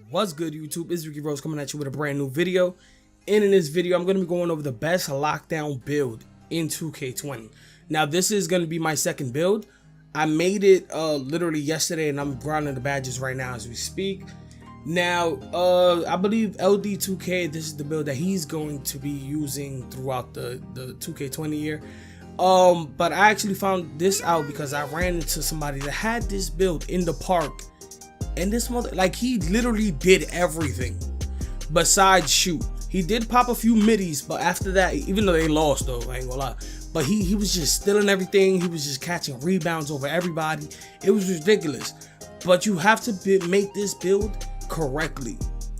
What's good, YouTube? It's Ricky Rose coming at you with a brand new video. And in this video, I'm going to be going over the best lockdown build in 2K20. Now, this is going to be my second build. I made it literally yesterday, and I'm grinding the badges right now as we speak. Now, I believe LD2K, this is the build that he's going to be using throughout the 2K20 year. But I actually found this out because I ran into somebody that had this build in the park. And this mother, like, he literally did everything besides shoot. He did pop a few middies, but after that, even though they lost though, I ain't gonna lie, but he was just stealing everything. He was just catching rebounds over everybody. It was ridiculous. But you have to make this build correctly.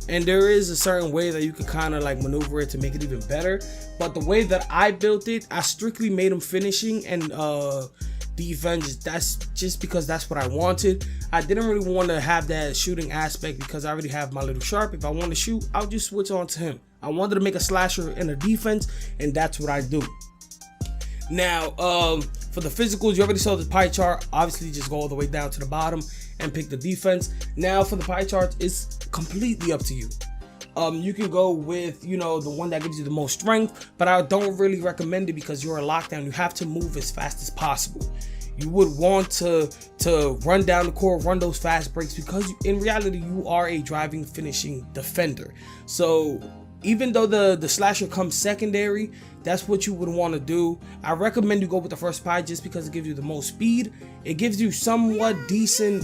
And there is a certain way that you can kind of like maneuver it to make it even better. But the way that I built it, I strictly made him finishing and defense. That's just because that's what I wanted. I didn't really want to have that shooting aspect because I already have my little sharp. If I want to shoot, I'll just switch on to him. I wanted to make a slasher and a defense, and that's what I do. Now, for the physicals, you already saw the pie chart. Obviously, just go all the way down to the bottom and pick the defense. Now, for the pie chart, it's completely up to you. You can go with, you know, the one that gives you the most strength, but I don't really recommend it because you're a lockdown. You have to move as fast as possible. You would want to run down the court, run those fast breaks, because in reality, you are a driving, finishing defender. So even though the slasher comes secondary, that's what you would want to do. I recommend you go with the first pie just because it gives you the most speed. It gives you somewhat decent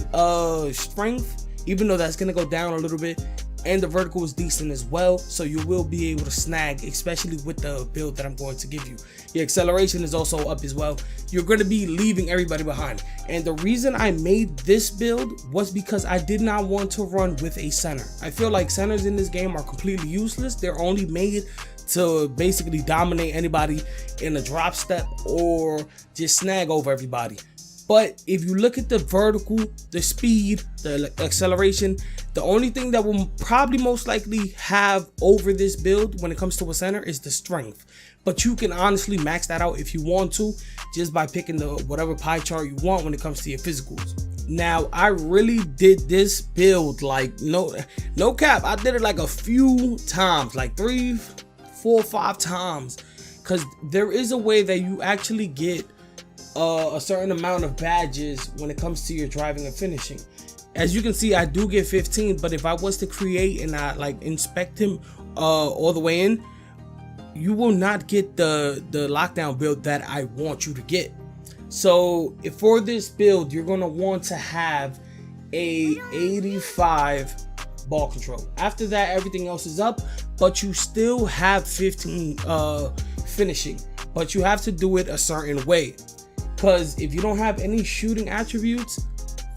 strength, even though that's going to go down a little bit. And the vertical is decent as well, so you will be able to snag, especially with the build that I'm going to give you. Your acceleration is also up as well. You're going to be leaving everybody behind. And the reason I made this build was because I did not want to run with a center. I feel like centers in this game are completely useless. They're only made to basically dominate anybody in a drop step or just snag over everybody. But if you look at the vertical, the speed, the acceleration, the only thing that will probably most likely have over this build when it comes to a center is the strength. But you can honestly max that out if you want to, just by picking the whatever pie chart you want when it comes to your physicals. Now, I really did this build like no cap. I did it like a few times, like 3, 4, 5 times, because there is a way that you actually get a certain amount of badges when it comes to your driving and finishing. As you can see, I do get 15, but if I was to create and I like inspect him all the way in, you will not get the lockdown build that I want you to get. So if for this build, you're going to want to have a 85 ball control. After that, everything else is up, but you still have 15 finishing, but you have to do it a certain way. Because if you don't have any shooting attributes,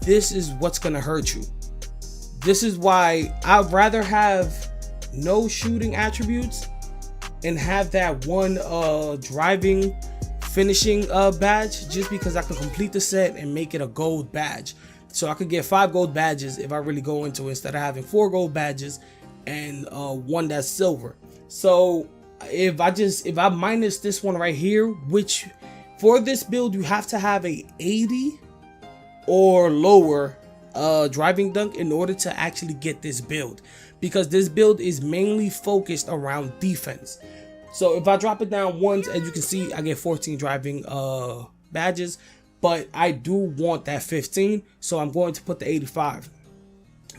this is what's going to hurt you. This is why I'd rather have no shooting attributes and have that one driving, finishing badge, just because I can complete the set and make it a gold badge. So I could get 5 gold badges if I really go into it, instead of having 4 gold badges and 1 that's silver. So if I minus this one right here, which for this build, you have to have a 80 or lower driving dunk in order to actually get this build, because this build is mainly focused around defense. So if I drop it down once, as you can see, I get 14 driving badges, but I do want that 15, so I'm going to put the 85.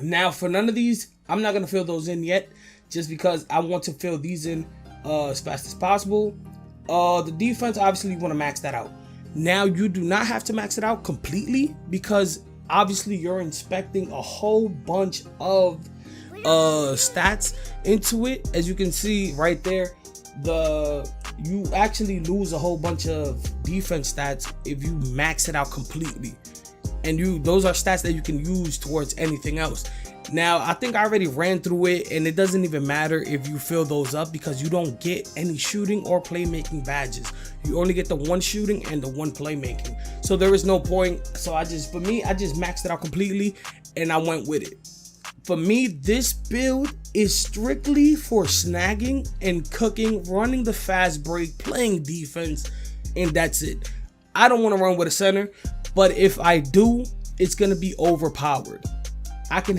Now, for none of these, I'm not going to fill those in yet, just because I want to fill these in as fast as possible. The defense, obviously you want to max that out. Now, you do not have to max it out completely, because obviously you're inspecting a whole bunch of stats into it. As you can see right there, you actually lose a whole bunch of defense stats if you max it out completely, and those are stats that you can use towards anything else. Now, I think I already ran through it, and it doesn't even matter if you fill those up, because you don't get any shooting or playmaking badges. You only get the 1 shooting and the 1 playmaking. So there is no point. So for me, I just maxed it out completely and I went with it. For me, this build is strictly for snagging and cooking, running the fast break, playing defense, and that's it. I don't want to run with a center, but if I do, it's going to be overpowered. I can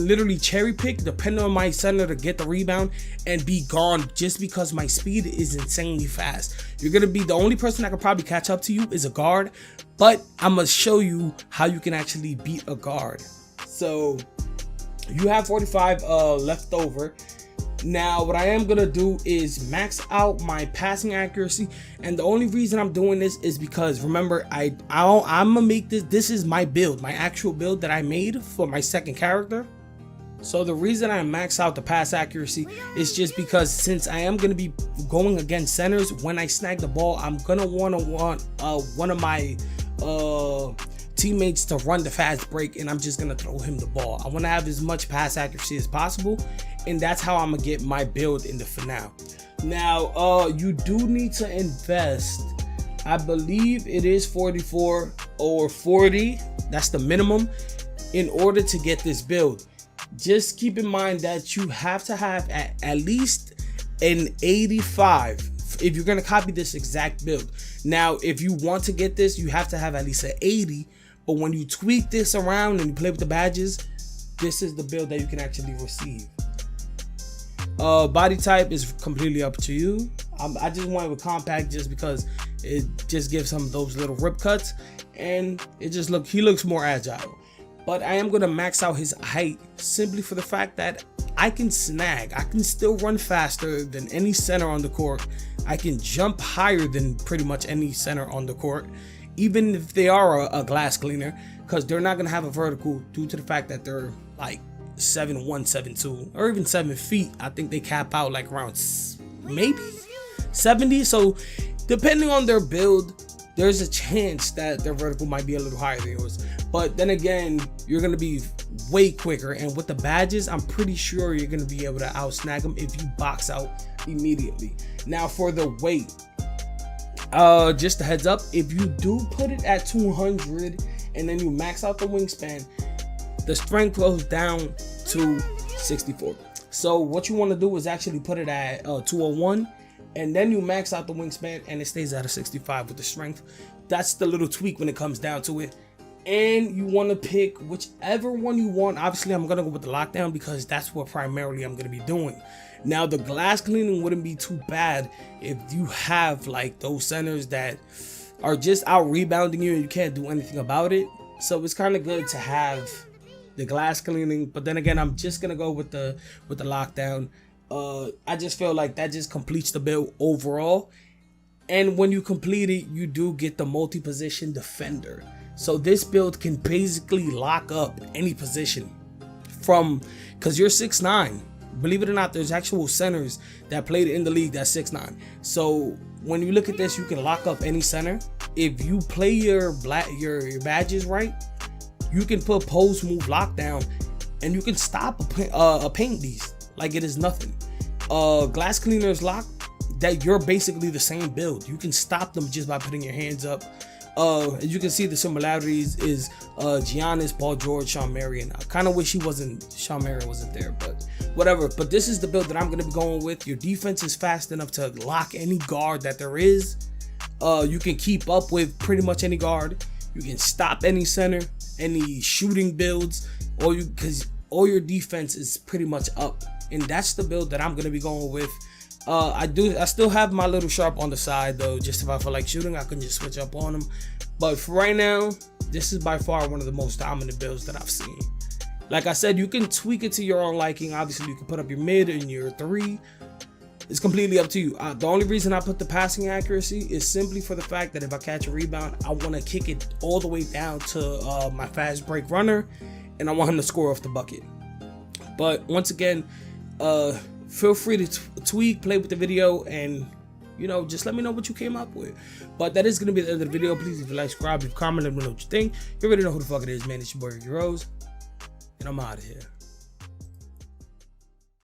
literally cherry pick depending on my center to get the rebound and be gone just because my speed is insanely fast. You're gonna be the only person that can probably catch up to you is a guard, but I'm gonna show you how you can actually beat a guard. So you have 45 left over. Now what I am gonna do is max out my passing accuracy, and the only reason I'm doing this is because remember I'm gonna make this is my build, my actual build that I made for my second character. So the reason I max out the pass accuracy is just because since I am gonna be going against centers, when I snag the ball, I'm gonna want one of my teammates to run the fast break, and I'm just gonna throw him the ball. I want to have as much pass accuracy as possible, and that's how I'm gonna get my build in the finale. Now you do need to invest, I believe it is 44 or 40, that's the minimum, in order to get this build. Just keep in mind that you have to have at least an 85 if you're gonna copy this exact build. Now if you want to get this, you have to have at least an 80, but when you tweak this around and you play with the badges, this is the build that you can actually receive. Body type is completely up to you. I just went with compact just because it just gives him those little rip cuts, and it just he looks more agile. But I am gonna max out his height simply for the fact that I can snag. I can still run faster than any center on the court. I can jump higher than pretty much any center on the court, even if they are a glass cleaner, because they're not gonna have a vertical due to the fact that they're like 7'1", 7'2", or even 7 feet. I think they cap out like around maybe 70. So depending on their build, there's a chance that their vertical might be a little higher than yours. But then again, you're gonna be way quicker, and with the badges, I'm pretty sure you're gonna be able to out-snag them if you box out immediately. Now for the weight, just a heads up, if you do put it at 200 and then you max out the wingspan, the strength goes down to 64. So what you want to do is actually put it at 201, and then you max out the wingspan and it stays at a 65 with the strength. That's the little tweak when it comes down to it. And you want to pick whichever one you want. Obviously I'm gonna go with the lockdown because that's what primarily I'm gonna be doing. Now the glass cleaning wouldn't be too bad if you have like those centers that are just out rebounding you and you can't do anything about it. So it's kind of good to have the glass cleaning, but then again, I'm just gonna go with the lockdown. I just feel like that just completes the build overall, and when you complete it, you do get the multi-position defender. So this build can basically lock up any position because you're 6'9". Believe it or not, there's actual centers that played in the league that's 6'9". So when you look at this, you can lock up any center. If you play your badges right, you can put post move lockdown and you can stop a paint beast like it is nothing. Glass cleaners lock, that you're basically the same build. You can stop them just by putting your hands up. As you can see, the similarities is Giannis, Paul George, Sean Marion. I kind of wish Sean Marion wasn't there, but whatever. But this is the build that I'm going to be going with. Your defense is fast enough to lock any guard that there is. You can keep up with pretty much any guard. You can stop any center, any shooting builds, because all your defense is pretty much up. And that's the build that I'm going to be going with. I still have my little sharp on the side though, just if I feel like shooting I can just switch up on them. But for right now, this is by far one of the most dominant builds that I've seen. Like I said, you can tweak it to your own liking. Obviously you can put up your mid and your 3. It's completely up to you. The only reason I put the passing accuracy is simply for the fact that if I catch a rebound, I want to kick it all the way down to my fast break runner, and I want him to score off the bucket. But once again, feel free to tweak, play with the video, and just let me know what you came up with. But that is going to be the end of the video. Please leave a like, subscribe, leave a comment, let me know what you think. You already know who the fuck it is, man. It's your boy Ricky Rose, and I'm out of here.